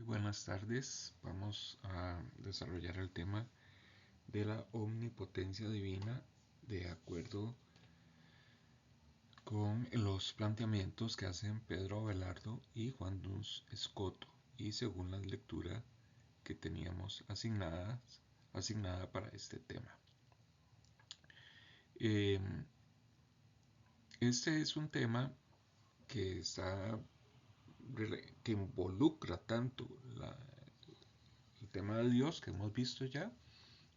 buenas tardes. Vamos a desarrollar el tema de la omnipotencia divina de acuerdo con los planteamientos que hacen Pedro Abelardo y Juan Duns Escoto y según la lectura que teníamos asignada para este tema. Este es un tema que que involucra tanto el tema de Dios que hemos visto ya,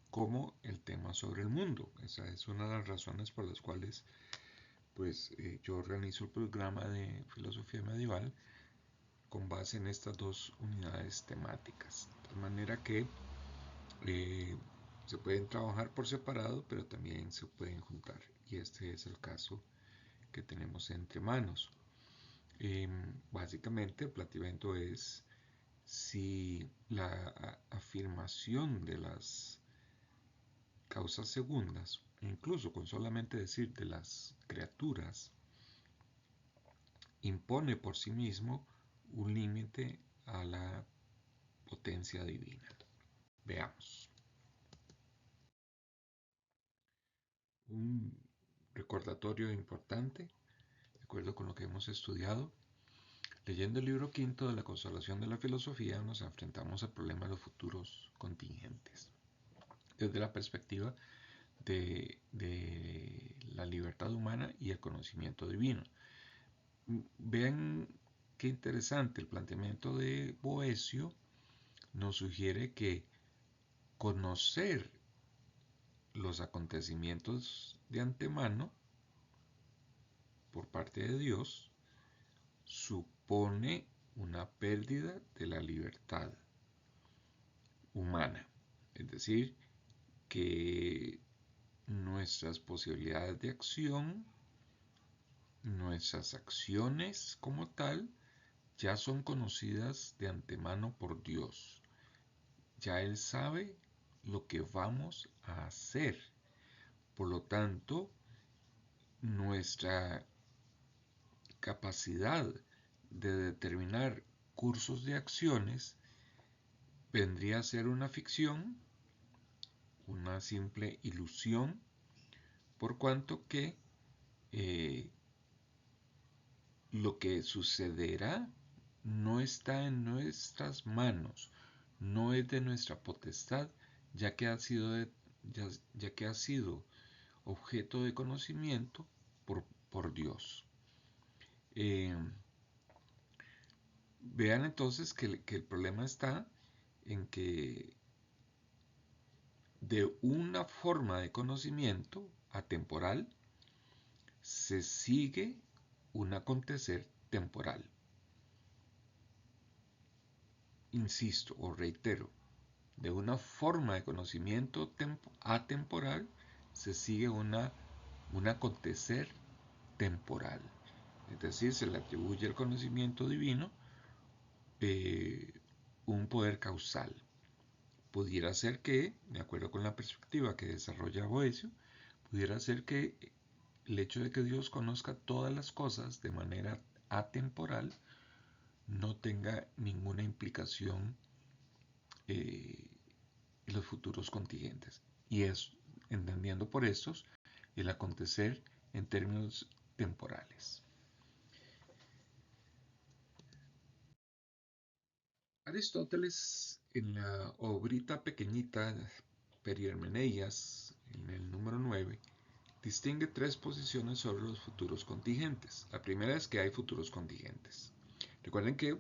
como el tema sobre el mundo. Esa es una de las razones por las cuales yo organizo el programa de filosofía medieval con base en estas dos unidades temáticas. De manera que se pueden trabajar por separado, pero también se pueden juntar. Y este es el caso que tenemos entre manos. Básicamente el planteamiento es si la afirmación de las causas segundas, incluso con solamente decir de las criaturas, impone por sí mismo un límite a la potencia divina. Veamos. Un recordatorio importante, de acuerdo con lo que hemos estudiado. Leyendo el libro quinto de la Consolación de la Filosofía, nos enfrentamos al problema de los futuros contingentes, desde la perspectiva de la libertad humana y el conocimiento divino. Vean qué interesante el planteamiento de Boecio. Nos sugiere que conocer los acontecimientos de antemano por parte de Dios supone una pérdida de la libertad humana. Es decir, que nuestras posibilidades de acción, nuestras acciones como tal, ya son conocidas de antemano por Dios. Ya Él sabe lo que vamos a hacer. Por lo tanto, nuestra capacidad de determinar cursos de acciones vendría a ser una ficción, una simple ilusión, por cuanto que lo que sucederá no está en nuestras manos, no es de nuestra potestad, ya que ha sido objeto de conocimiento por Dios. Vean entonces que el problema está en que de una forma de conocimiento atemporal se sigue un acontecer temporal. Insisto o reitero, de una forma de conocimiento atemporal se sigue un acontecer temporal. Es decir, se le atribuye al conocimiento divino un poder causal. Pudiera ser que, de acuerdo con la perspectiva que desarrolla Boecio, pudiera ser que el hecho de que Dios conozca todas las cosas de manera atemporal no tenga ninguna implicación en los futuros contingentes. Y es, entendiendo por estos, el acontecer en términos temporales. Aristóteles, en la obrita pequeñita Perihermeneias, en el número 9, distingue tres posiciones sobre los futuros contingentes. La primera es que hay futuros contingentes. Recuerden que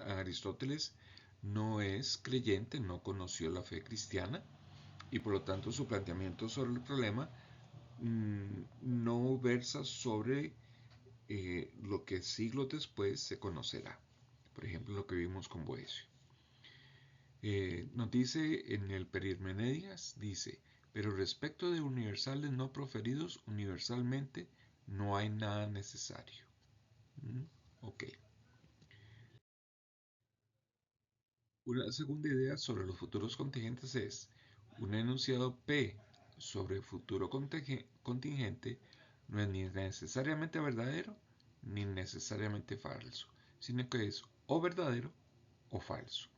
Aristóteles no es creyente, no conoció la fe cristiana y por lo tanto su planteamiento sobre el problema no versa sobre lo que siglos después se conocerá. Por ejemplo, lo que vimos con Boecio. Nos dice en el Perihermeneias, dice, pero respecto de universales no proferidos, universalmente no hay nada necesario. Ok. Una segunda idea sobre los futuros contingentes es, un enunciado P sobre futuro contingente no es ni necesariamente verdadero ni necesariamente falso, sino que es o verdadero o falso.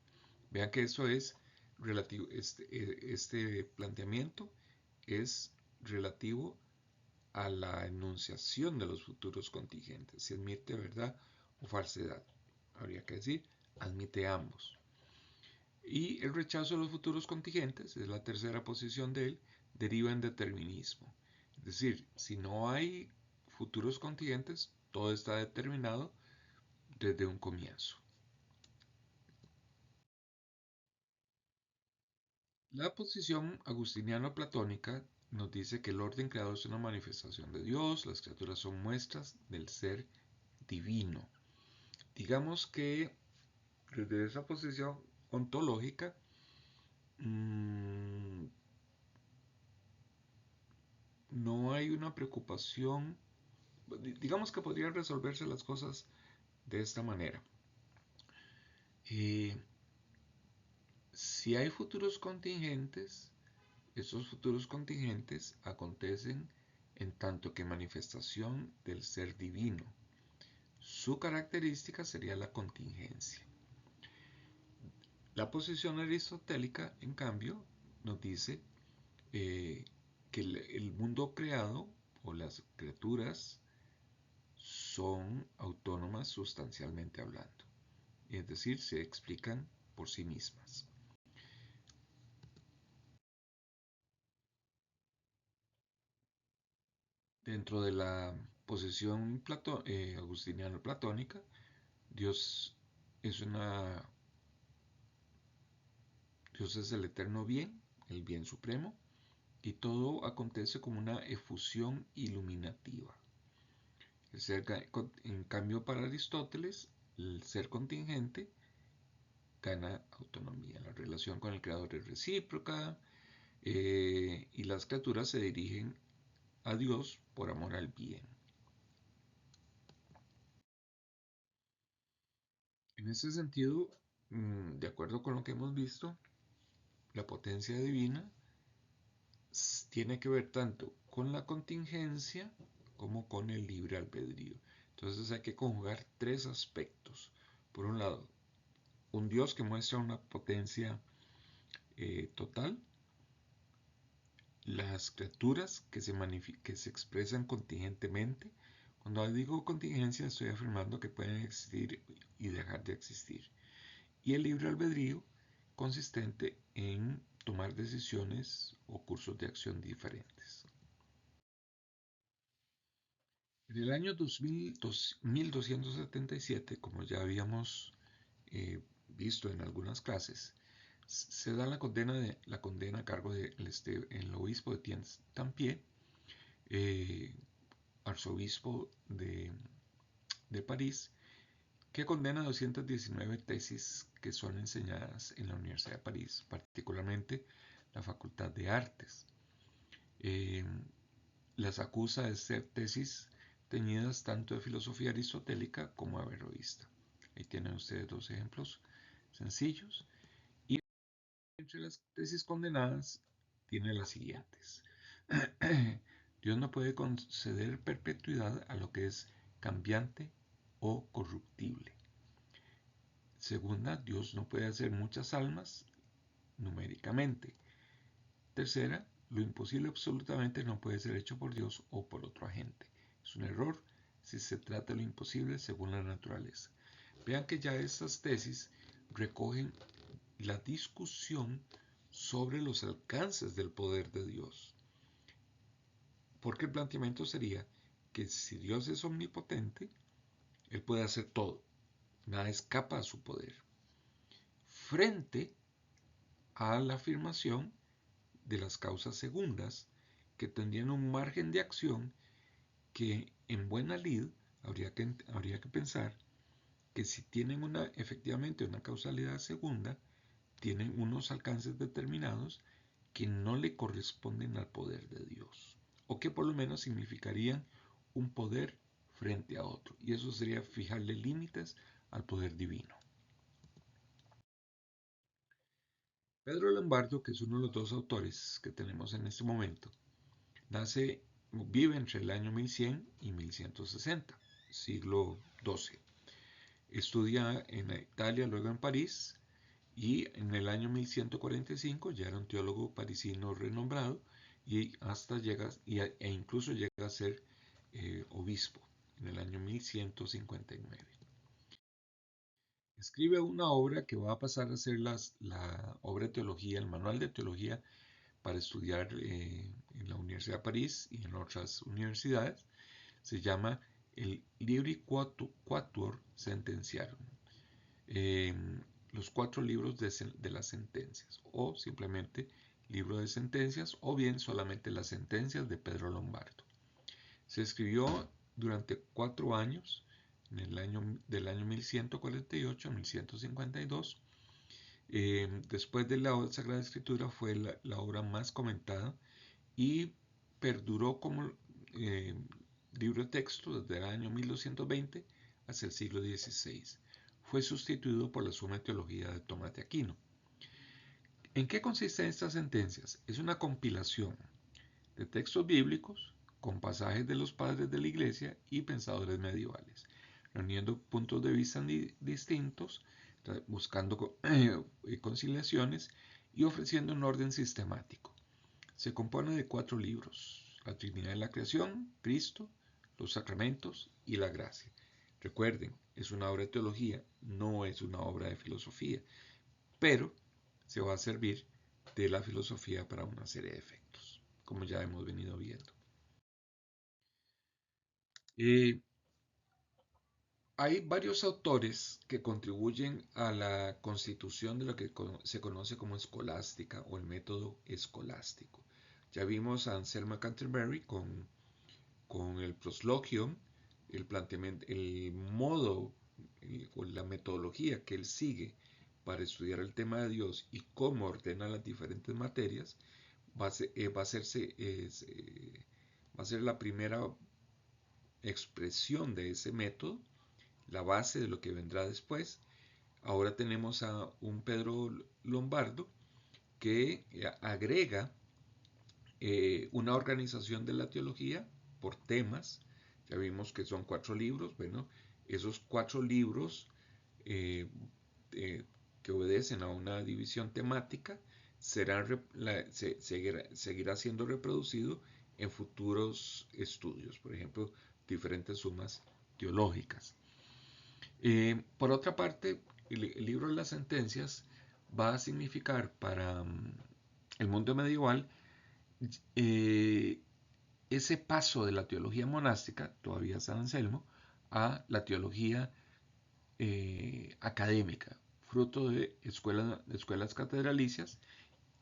Vean que eso es relativo, este planteamiento es relativo a la enunciación de los futuros contingentes, si admite verdad o falsedad. Habría que decir, admite ambos. Y el rechazo de los futuros contingentes, es la tercera posición de él, deriva en determinismo. Es decir, si no hay futuros contingentes, todo está determinado desde un comienzo. La posición agustiniano-platónica nos dice que el orden creado es una manifestación de Dios, las criaturas son muestras del ser divino. Digamos que desde esa posición ontológica, no hay una preocupación, digamos que podrían resolverse las cosas de esta manera. Si hay futuros contingentes, esos futuros contingentes acontecen en tanto que manifestación del ser divino. Su característica sería la contingencia. La posición aristotélica, en cambio, nos dice que el mundo creado o las criaturas son autónomas sustancialmente hablando, es decir, se explican por sí mismas. Dentro de la posición agustiniano-platónica, Dios es Dios es el eterno bien, el bien supremo, y todo acontece como una efusión iluminativa. En cambio, para Aristóteles, el ser contingente gana autonomía. La relación con el creador es recíproca y las criaturas se dirigen a Dios por amor al bien. En ese sentido, de acuerdo con lo que hemos visto, la potencia divina tiene que ver tanto con la contingencia como con el libre albedrío. Entonces hay que conjugar tres aspectos. Por un lado, un Dios que muestra una potencia total, las criaturas que se expresan contingentemente. Cuando digo contingencia estoy afirmando que pueden existir y dejar de existir. Y el libre albedrío consistente en tomar decisiones o cursos de acción diferentes. En el año 1277, como ya habíamos visto en algunas clases, se da la condena a cargo del obispo de Tampier, arzobispo de París, que condena 219 tesis que son enseñadas en la Universidad de París, particularmente la Facultad de Artes. Las acusa de ser tesis teñidas tanto de filosofía aristotélica como averroísta. Ahí tienen ustedes dos ejemplos sencillos. Y entre las tesis condenadas tiene las siguientes. Dios no puede conceder perpetuidad a lo que es cambiante o corruptible. Segunda, Dios no puede hacer muchas almas numéricamente. Tercera, lo imposible absolutamente no puede ser hecho por Dios o por otro agente. Es un error si se trata de lo imposible según la naturaleza. Vean que ya estas tesis recogen la discusión sobre los alcances del poder de Dios. Porque el planteamiento sería que si Dios es omnipotente, Él puede hacer todo. Nada escapa a su poder. Frente a la afirmación de las causas segundas, que tendrían un margen de acción que en buena lid habría que pensar que si tienen efectivamente una causalidad segunda, tienen unos alcances determinados que no le corresponden al poder de Dios, o que por lo menos significarían un poder frente a otro, y eso sería fijarle límites al poder divino. Pedro Lombardo, que es uno de los dos autores que tenemos en este momento, vive entre el año 1100 y 1160, siglo XII. Estudia en Italia, luego en París, y en el año 1145 ya era un teólogo parisino renombrado y e incluso llega a ser obispo en el año 1159. Escribe una obra que va a pasar a ser la obra de teología, el manual de teología para estudiar en la Universidad de París y en otras universidades. Se llama el Libri Quatuor Sententiarum, eh, los 4 libros de las sentencias, o simplemente libro de sentencias, o bien solamente las sentencias de Pedro Lombardo. Se escribió durante 4 años, del año 1148 a 1152. Después de la Sagrada Escritura fue la obra más comentada y perduró como eh, libro de texto desde el año 1220 hasta el siglo XVI. Fue sustituido por la Suma Teología de Tomás de Aquino. ¿En qué consisten estas sentencias? Es una compilación de textos bíblicos con pasajes de los padres de la Iglesia y pensadores medievales, reuniendo puntos de vista distintos, buscando conciliaciones y ofreciendo un orden sistemático. Se compone de 4 libros: la Trinidad de la Creación, Cristo, los Sacramentos y la Gracia. Recuerden, es una obra de teología, no es una obra de filosofía, pero se va a servir de la filosofía para una serie de efectos, como ya hemos venido viendo. Hay varios autores que contribuyen a la constitución de lo que se conoce como escolástica o el método escolástico. Ya vimos a Anselmo Canterbury con el proslogium, el planteamiento, el modo o la metodología que él sigue para estudiar el tema de Dios y cómo ordena las diferentes materias, va a ser la primera expresión de ese método, la base de lo que vendrá después. Ahora tenemos a un Pedro Lombardo que agrega una organización de la teología por temas. Ya vimos que son 4 libros. Bueno, esos 4 libros eh, que obedecen a una división temática seguirá siendo reproducido en futuros estudios, por ejemplo, diferentes sumas teológicas. Por otra parte, el libro de las sentencias va a significar para el mundo medieval eh, ese paso de la teología monástica, todavía San Anselmo, a la teología académica, fruto de escuelas catedralicias,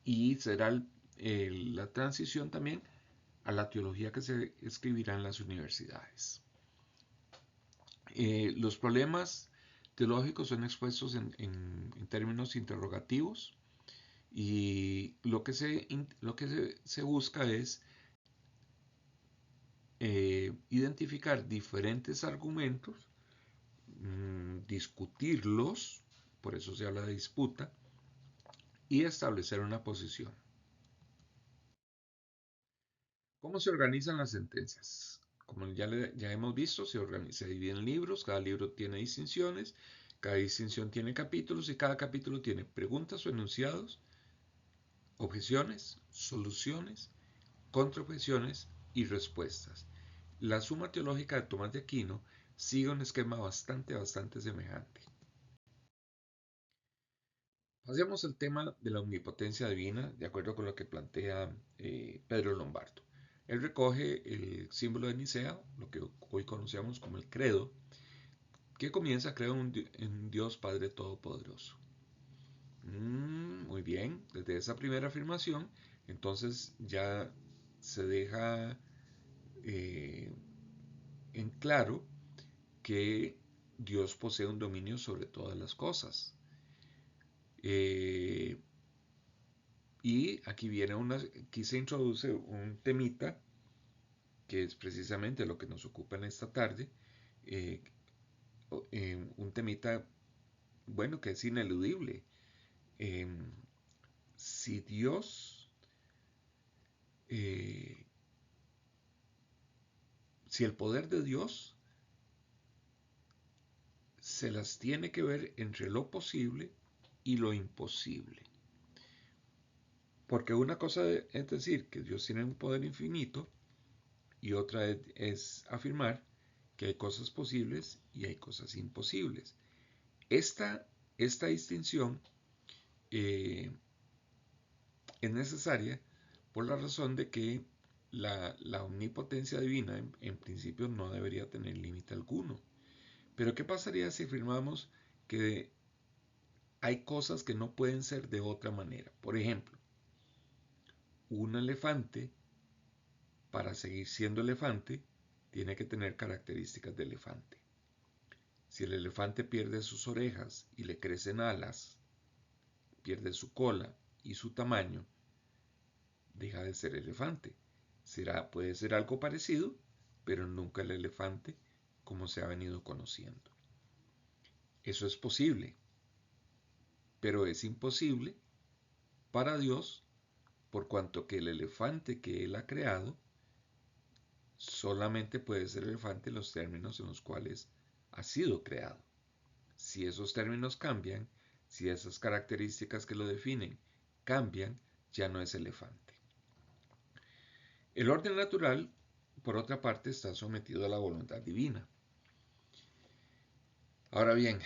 y será la transición también a la teología que se escribirá en las universidades. Los problemas teológicos son expuestos en términos interrogativos, y lo que se busca es identificar diferentes argumentos, discutirlos, por eso se habla de disputa, y establecer una posición. ¿Cómo se organizan las sentencias? Como ya hemos visto, se dividen en libros, cada libro tiene distinciones, cada distinción tiene capítulos y cada capítulo tiene preguntas o enunciados, objeciones, soluciones, contraobjeciones y respuestas. La Suma Teológica de Tomás de Aquino sigue un esquema bastante semejante. Pasemos al tema de la omnipotencia divina, de acuerdo con lo que plantea Pedro Lombardo. Él recoge el símbolo de Nicea, lo que hoy conocemos como el credo, que comienza, creo, en Dios Padre Todopoderoso. Muy bien, desde esa primera afirmación, entonces ya se deja en claro que Dios posee un dominio sobre todas las cosas. Y aquí se introduce un temita que es precisamente lo que nos ocupa en esta tarde, eh, un temita, bueno, que es ineludible. Eh, si Dios, eh, si el poder de Dios se las tiene que ver entre lo posible y lo imposible. Porque una cosa es decir que Dios tiene un poder infinito y otra es afirmar que hay cosas posibles y hay cosas imposibles. Esta distinción es necesaria por la razón de que la omnipotencia divina en principio no debería tener límite alguno. Pero ¿qué pasaría si afirmamos que hay cosas que no pueden ser de otra manera? Por ejemplo, un elefante, para seguir siendo elefante, tiene que tener características de elefante. Si el elefante pierde sus orejas y le crecen alas, pierde su cola y su tamaño, deja de ser elefante. Puede ser algo parecido, pero nunca el elefante como se ha venido conociendo. Eso es posible, pero es imposible para Dios por cuanto que el elefante que Él ha creado solamente puede ser elefante en los términos en los cuales ha sido creado. Si esos términos cambian, si esas características que lo definen cambian, ya no es elefante. El orden natural, por otra parte, está sometido a la voluntad divina. Ahora bien,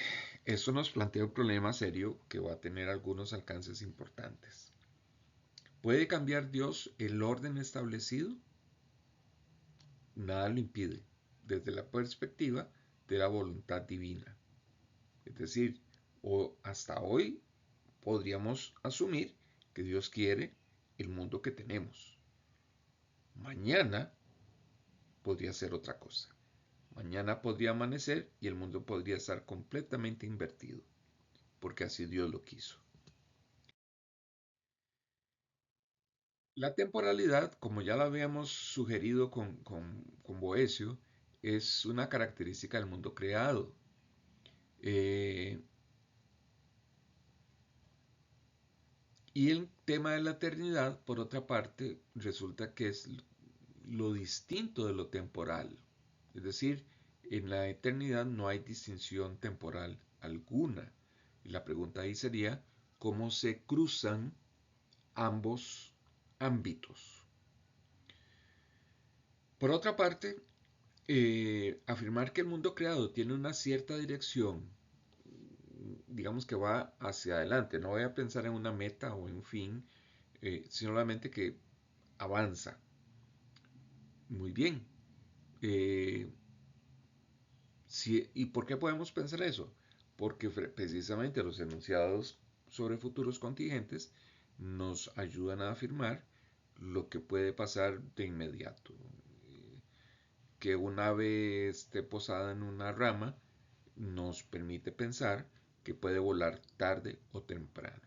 esto nos plantea un problema serio que va a tener algunos alcances importantes. ¿Puede cambiar Dios el orden establecido? Nada lo impide, desde la perspectiva de la voluntad divina. Es decir, hasta hoy podríamos asumir que Dios quiere el mundo que tenemos. Mañana podría ser otra cosa. Mañana podría amanecer y el mundo podría estar completamente invertido, porque así Dios lo quiso. La temporalidad, como ya lo habíamos sugerido con Boecio, es una característica del mundo creado. Y el tema de la eternidad, por otra parte, resulta que es lo distinto de lo temporal. Es decir, en la eternidad no hay distinción temporal alguna. Y la pregunta ahí sería, ¿cómo se cruzan ambos ámbitos? Por otra parte, afirmar que el mundo creado tiene una cierta dirección, digamos que va hacia adelante, no voy a pensar en una meta o en un fin, solamente que avanza. Muy bien. ¿Y por qué podemos pensar eso? Porque precisamente los enunciados sobre futuros contingentes nos ayudan a afirmar lo que puede pasar de inmediato. Que un ave esté posada en una rama nos permite pensar que puede volar tarde o temprano.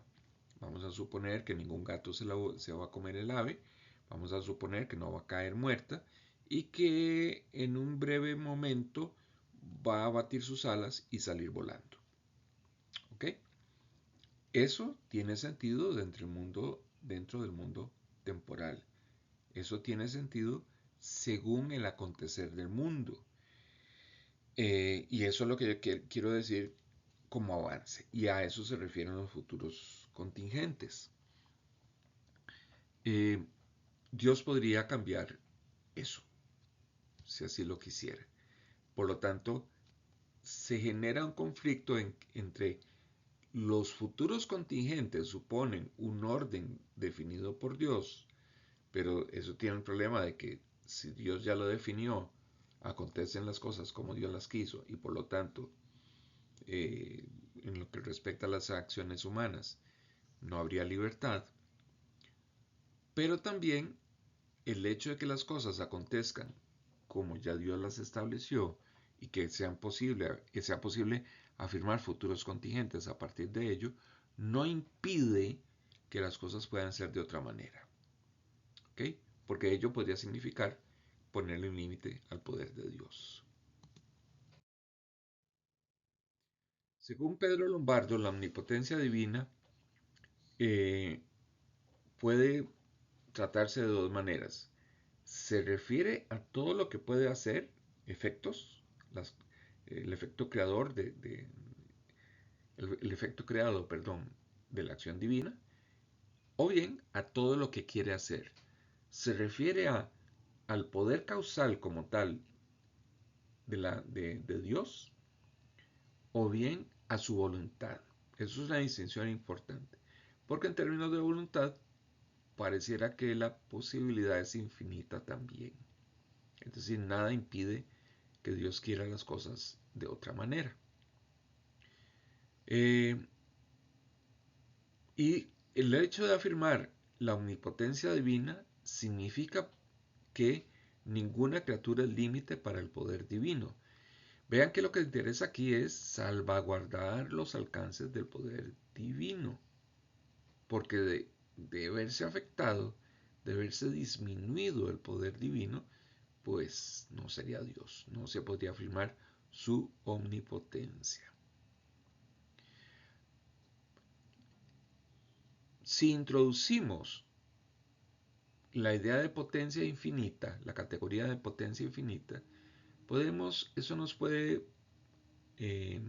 Vamos a suponer que ningún gato se va a comer el ave. Vamos a suponer que no va a caer muerta y que en un breve momento va a batir sus alas y salir volando. ¿Ok? Eso tiene sentido dentro del mundo temporal. Eso tiene sentido según el acontecer del mundo. Y eso es lo que yo quiero decir como avance. Y a eso se refieren los futuros contingentes. Dios podría cambiar eso, si así lo quisiera. Por lo tanto, se genera un conflicto entre los futuros contingentes suponen un orden definido por Dios, pero eso tiene un problema de que si Dios ya lo definió, acontecen las cosas como Dios las quiso y por lo tanto, en lo que respecta a las acciones humanas, no habría libertad. Pero también el hecho de que las cosas acontezcan como ya Dios las estableció y que sea posible afirmar futuros contingentes a partir de ello, no impide que las cosas puedan ser de otra manera. ¿Ok? Porque ello podría significar ponerle un límite al poder de Dios. Según Pedro Lombardo, la omnipotencia divina eh, puede tratarse de dos maneras. Se refiere a todo lo que puede hacer, efectos, el efecto creador el efecto creado, perdón, de la acción divina, o bien a todo lo que quiere hacer. Se refiere al poder causal como tal de Dios, o bien a su voluntad. Eso es una distinción importante, porque en términos de voluntad pareciera que la posibilidad es infinita también. Es decir, nada impide que Dios quiera las cosas de otra manera. Y el hecho de afirmar la omnipotencia divina significa que ninguna criatura es límite para el poder divino. Vean que lo que interesa aquí es salvaguardar los alcances del poder divino, porque de verse afectado, de verse disminuido el poder divino, pues no sería Dios, no se podría afirmar su omnipotencia. Si introducimos la idea de potencia infinita, la categoría de potencia infinita, eso nos puede eh,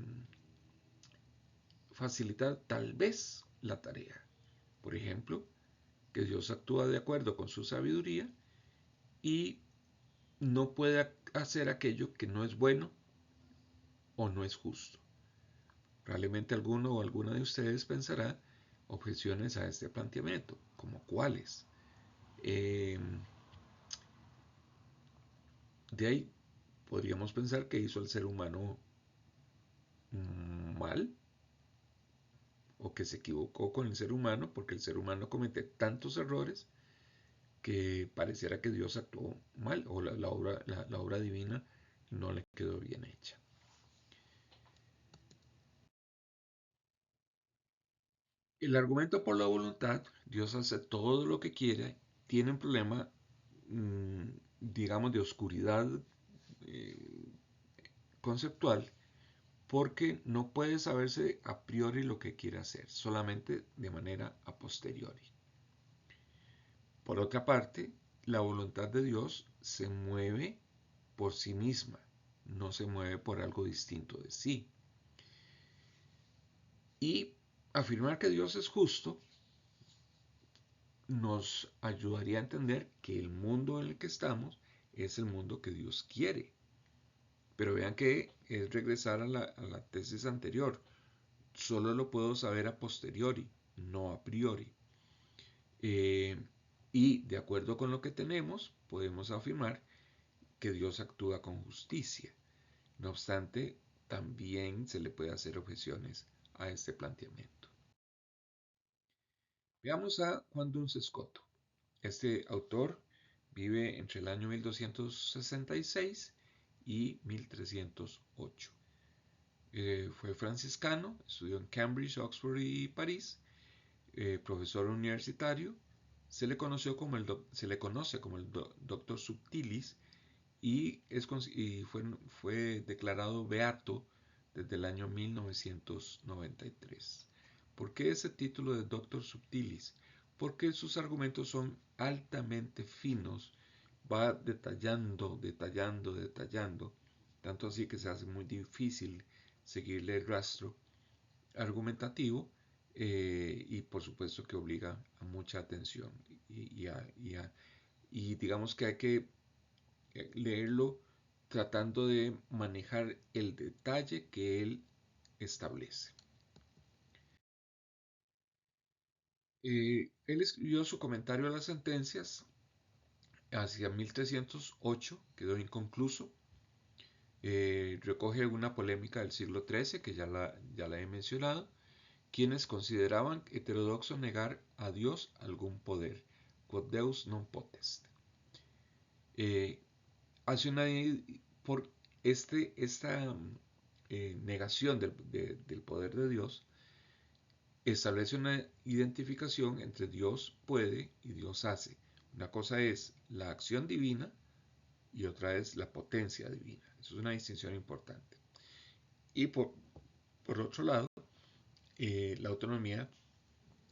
facilitar tal vez la tarea. Por ejemplo, que Dios actúa de acuerdo con su sabiduría y no puede hacer aquello que no es bueno o no es justo. Probablemente alguno o alguna de ustedes pensará objeciones a este planteamiento, como cuáles. De ahí podríamos pensar que hizo al ser humano mal, o que se equivocó con el ser humano, porque el ser humano comete tantos errores que pareciera que Dios actuó mal, o la obra divina no le quedó bien hecha. El argumento por la voluntad, Dios hace todo lo que quiere, tiene un problema, digamos, de oscuridad eh, conceptual, porque no puede saberse a priori lo que quiere hacer, solamente de manera a posteriori. Por otra parte, la voluntad de Dios se mueve por sí misma, no se mueve por algo distinto de sí. Y afirmar que Dios es justo nos ayudaría a entender que el mundo en el que estamos es el mundo que Dios quiere. Pero vean que es regresar a la tesis anterior. Solo lo puedo saber a posteriori, no a priori. Y de acuerdo con lo que tenemos, podemos afirmar que Dios actúa con justicia. No obstante, también se le puede hacer objeciones a este planteamiento. Veamos a Juan Duns Scoto. Este autor vive entre el año 1266 y 1308. Fue franciscano, estudió en Cambridge, Oxford y París, profesor universitario. Se le conoce como el Doctor Subtilis y fue declarado beato desde el año 1993. ¿Por qué ese título de Doctor Subtilis? Porque sus argumentos son altamente finos, va detallando, detallando, detallando, tanto así que se hace muy difícil seguirle el rastro argumentativo, y por supuesto que obliga a mucha atención y digamos que hay que leerlo tratando de manejar el detalle que él establece. Él escribió su comentario a las sentencias hacia 1308, quedó inconcluso. Recoge una polémica del siglo XIII que ya la he mencionado, quienes consideraban heterodoxo negar a Dios algún poder, quod Deus non potest. Hace una por esta negación del poder de Dios, establece una identificación entre Dios puede y Dios hace. Una cosa es la acción divina y otra es la potencia divina. Eso es una distinción importante. Y por otro lado, la autonomía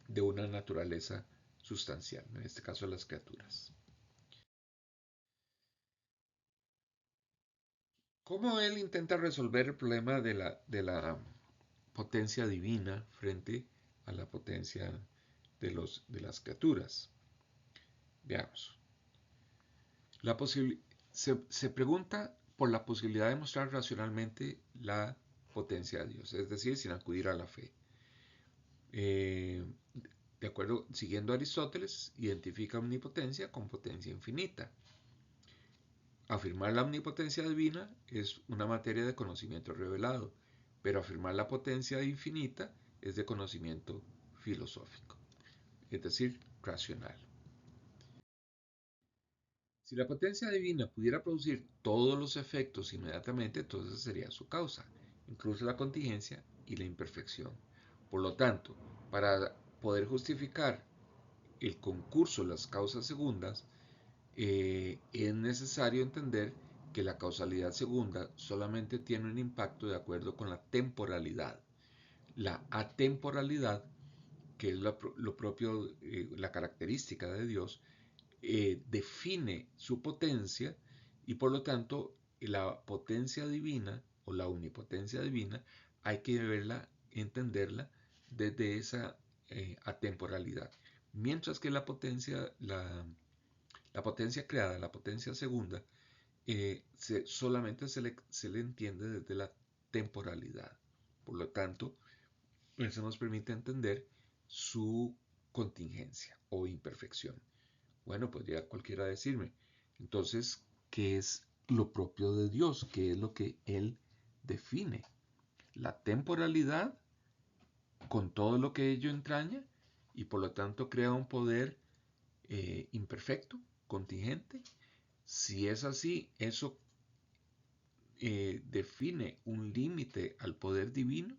de una naturaleza sustancial, en este caso las criaturas. ¿Cómo él intenta resolver el problema de la potencia divina frente a la potencia de las criaturas? Veamos. Se pregunta por la posibilidad de mostrar racionalmente la potencia de Dios, es decir, sin acudir a la fe. De acuerdo, siguiendo a Aristóteles, identifica omnipotencia con potencia infinita. Afirmar la omnipotencia divina es una materia de conocimiento revelado, pero afirmar la potencia infinita es de conocimiento filosófico, es decir, racional. Si la potencia divina pudiera producir todos los efectos inmediatamente, entonces sería su causa, incluso la contingencia y la imperfección. Por lo tanto, para poder justificar el concurso de las causas segundas, es necesario entender que la causalidad segunda solamente tiene un impacto de acuerdo con la temporalidad. La atemporalidad, que es lo propio, la característica de Dios, define su potencia y por lo tanto la potencia divina o la omnipotencia divina hay que verla, entenderla desde esa atemporalidad. Mientras que la potencia creada, la potencia segunda, solamente se le entiende desde la temporalidad. Por lo tanto, eso nos permite entender su contingencia o imperfección. Bueno, podría cualquiera decirme, entonces, ¿qué es lo propio de Dios? ¿Qué es lo que Él define? La temporalidad con todo lo que ello entraña y por lo tanto crea un poder imperfecto, contingente. Si es así, eso define un límite al poder divino.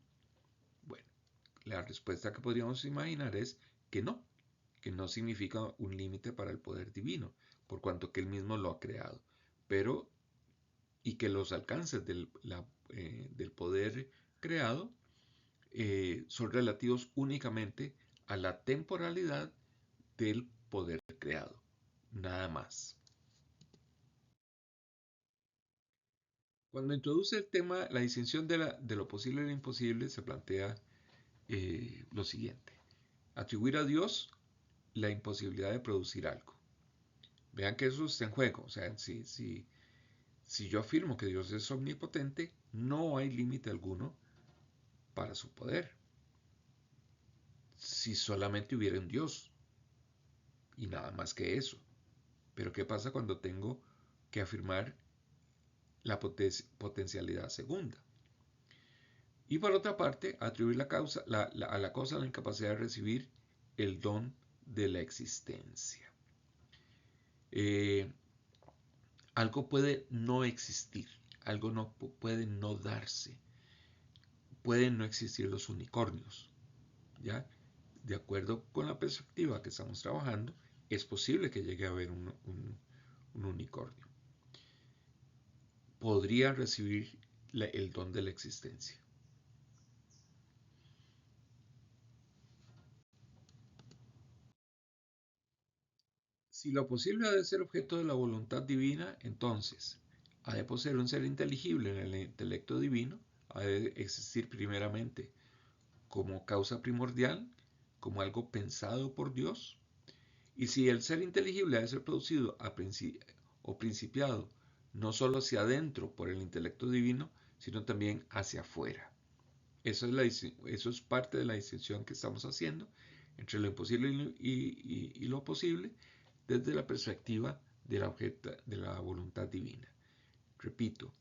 Bueno, la respuesta que podríamos imaginar es que no significa un límite para el poder divino, por cuanto que él mismo lo ha creado. Pero, y que los alcances del poder creado son relativos únicamente a la temporalidad del poder creado, nada más. Cuando introduce el tema, la distinción de lo posible y lo imposible, se plantea lo siguiente: atribuir a Dios la imposibilidad de producir algo. Vean que eso está en juego. O sea, si yo afirmo que Dios es omnipotente, no hay límite alguno para su poder. Si solamente hubiera un Dios y nada más que eso. Pero ¿qué pasa cuando tengo que afirmar la potencialidad segunda? Y por otra parte, atribuir a la cosa la incapacidad de recibir el don de la existencia. Algo puede no existir, algo no puede no darse. Pueden no existir los unicornios, ¿ya? De acuerdo con la perspectiva que estamos trabajando, es posible que llegue a haber un unicornio. Podría recibir el don de la existencia. Si lo posible ha de ser objeto de la voluntad divina, entonces ha de poseer un ser inteligible en el intelecto divino, ha de existir primeramente como causa primordial, como algo pensado por Dios. Y si el ser inteligible ha de ser producido o principiado no solo hacia adentro por el intelecto divino, sino también hacia afuera. Eso es parte de la distinción que estamos haciendo entre lo imposible y lo posible desde la perspectiva de la voluntad divina. Repito,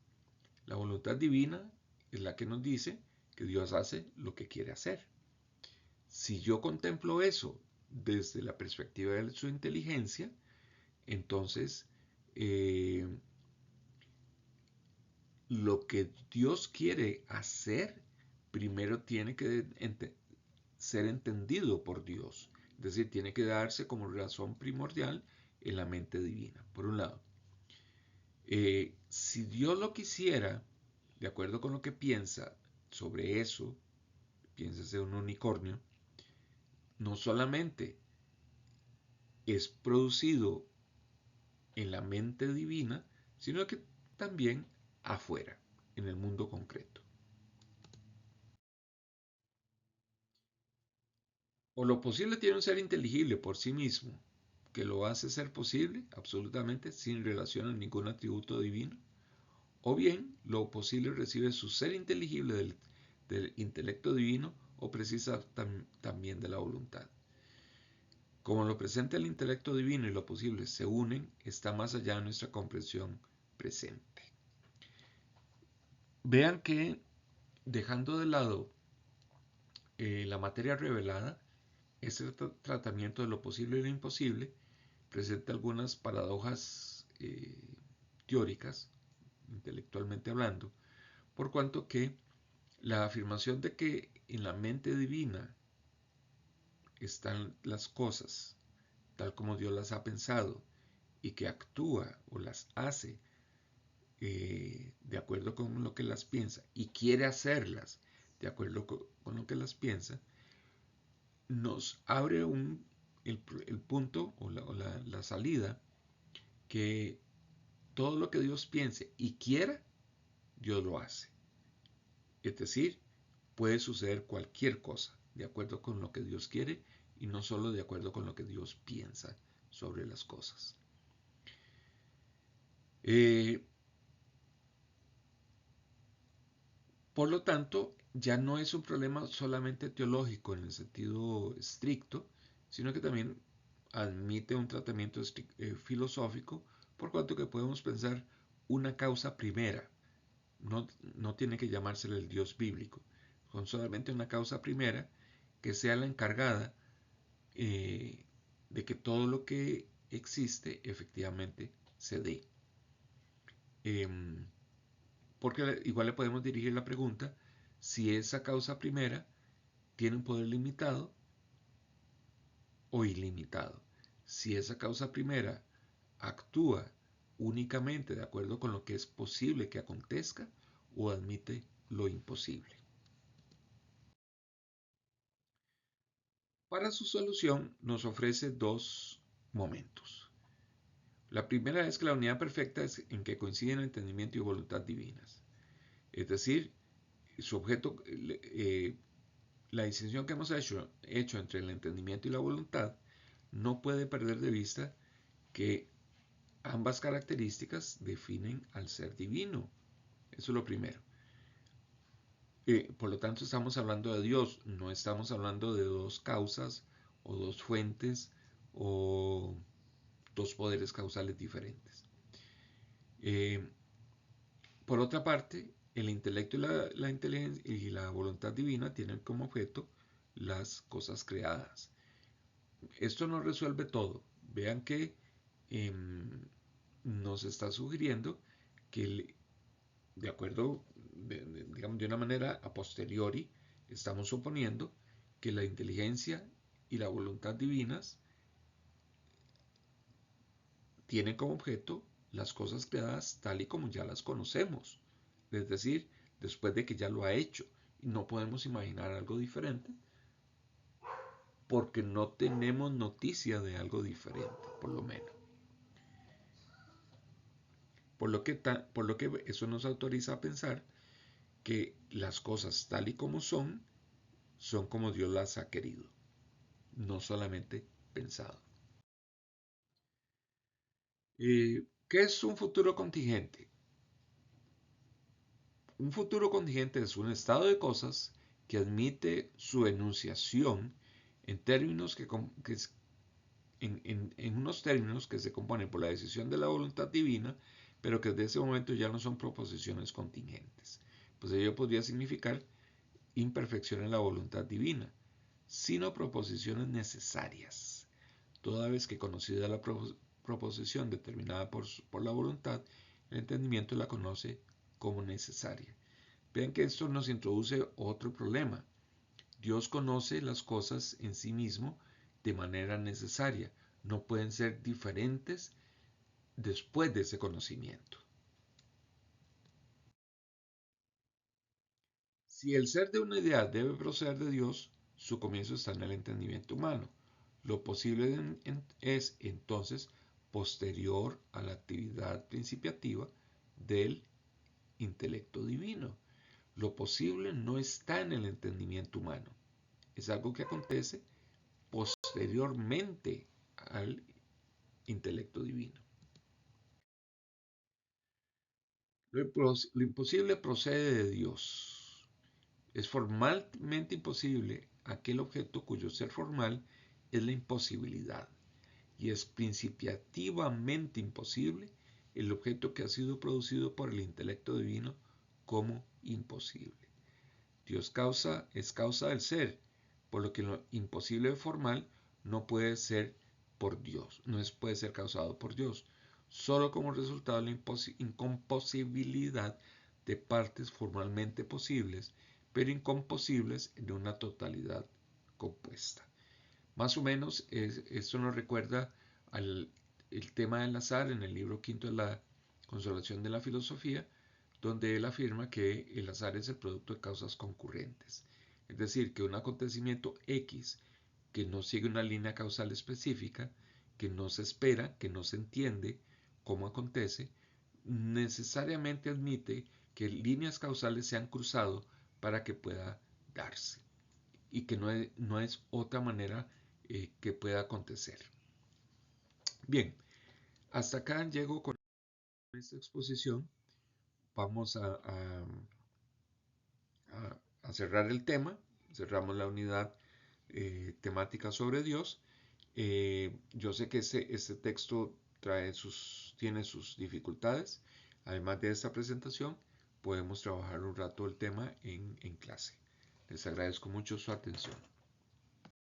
la voluntad divina es la que nos dice que Dios hace lo que quiere hacer. Si yo contemplo eso desde la perspectiva de su inteligencia, entonces lo que Dios quiere hacer primero tiene que ser entendido por Dios. Es decir, tiene que darse como razón primordial en la mente divina, por un lado. Si Dios lo quisiera, de acuerdo con lo que piensa sobre eso, piénsese un unicornio, no solamente es producido en la mente divina, sino que también afuera, en el mundo concreto. O lo posible tiene un ser inteligible por sí mismo, que lo hace ser posible absolutamente sin relación a ningún atributo divino, o bien lo posible recibe su ser inteligible del intelecto divino o precisa también de la voluntad. Como lo presenta el intelecto divino y lo posible se unen, está más allá de nuestra comprensión presente. Vean que dejando de lado la materia revelada, este tratamiento de lo posible y lo imposible presenta algunas paradojas teóricas, intelectualmente hablando, por cuanto que la afirmación de que en la mente divina están las cosas tal como Dios las ha pensado y que actúa o las hace de acuerdo con lo que las piensa y quiere hacerlas de acuerdo con lo que las piensa, nos abre el punto o la salida que todo lo que Dios piense y quiera, Dios lo hace. Es decir, puede suceder cualquier cosa de acuerdo con lo que Dios quiere y no solo de acuerdo con lo que Dios piensa sobre las cosas. Por lo tanto, ya no es un problema solamente teológico en el sentido estricto, sino que también admite un tratamiento filosófico, por cuanto que podemos pensar una causa primera. No tiene que llamársele el Dios bíblico, con solamente una causa primera que sea la encargada de que todo lo que existe efectivamente se dé. Porque igual le podemos dirigir la pregunta si esa causa primera tiene un poder limitado o ilimitado. Si esa causa primera actúa únicamente de acuerdo con lo que es posible que acontezca o admite lo imposible. Para su solución nos ofrece dos momentos. La primera es que la unidad perfecta es en que coinciden entendimiento y voluntad divinas. Es decir, su objeto, la distinción que hemos hecho entre el entendimiento y la voluntad no puede perder de vista que ambas características definen al ser divino. Eso es lo primero. Por lo tanto, estamos hablando de Dios, no estamos hablando de dos causas o dos fuentes o dos poderes causales diferentes. Por otra parte, el intelecto y la inteligencia y la voluntad divina tienen como objeto las cosas creadas. Esto no resuelve todo. Vean que nos está sugiriendo que, de acuerdo, digamos, de una manera a posteriori, estamos suponiendo que la inteligencia y la voluntad divinas tienen como objeto las cosas creadas tal y como ya las conocemos. Es decir, después de que ya lo ha hecho. Y no podemos imaginar algo diferente porque no tenemos noticia de algo diferente, por lo menos. Por lo que eso nos autoriza a pensar que las cosas tal y como son como Dios las ha querido, no solamente pensado. ¿Qué es un futuro contingente? Un futuro contingente es un estado de cosas que admite su enunciación en términos en unos términos que se componen por la decisión de la voluntad divina, pero que desde ese momento ya no son proposiciones contingentes. Pues ello podría significar imperfección en la voluntad divina, sino proposiciones necesarias, toda vez que conocida la proposición determinada por la voluntad, el entendimiento la conoce como necesaria. Vean que esto nos introduce otro problema. Dios conoce las cosas en sí mismo de manera necesaria. No pueden ser diferentes después de ese conocimiento. Si el ser de una idea debe proceder de Dios, su comienzo está en el entendimiento humano. Lo posible es entonces posterior a la actividad principiativa del intelecto divino. Lo posible no está en el entendimiento humano. Es algo que acontece posteriormente al intelecto divino. Lo imposible procede de Dios. Es formalmente imposible aquel objeto cuyo ser formal es la imposibilidad, y es principiativamente imposible el objeto que ha sido producido por el intelecto divino como imposible. Dios es causa del ser, por lo que lo imposible formal no puede ser por Dios, puede ser causado por Dios, solo como resultado de la incomposibilidad de partes formalmente posibles, pero incomposibles en una totalidad compuesta. Más o menos esto nos recuerda el tema del azar en el libro quinto de la Consolación de la Filosofía, donde él afirma que el azar es el producto de causas concurrentes. Es decir, que un acontecimiento X que no sigue una línea causal específica, que no se espera, que no se entiende cómo acontece, necesariamente admite que líneas causales se han cruzado para que pueda darse y que no es otra manera que pueda acontecer. Bien, hasta acá llego con esta exposición. Vamos a cerrar el tema. Cerramos la unidad temática sobre Dios. Yo sé que este texto tiene sus dificultades. Además de esta presentación, podemos trabajar un rato el tema en clase. Les agradezco mucho su atención.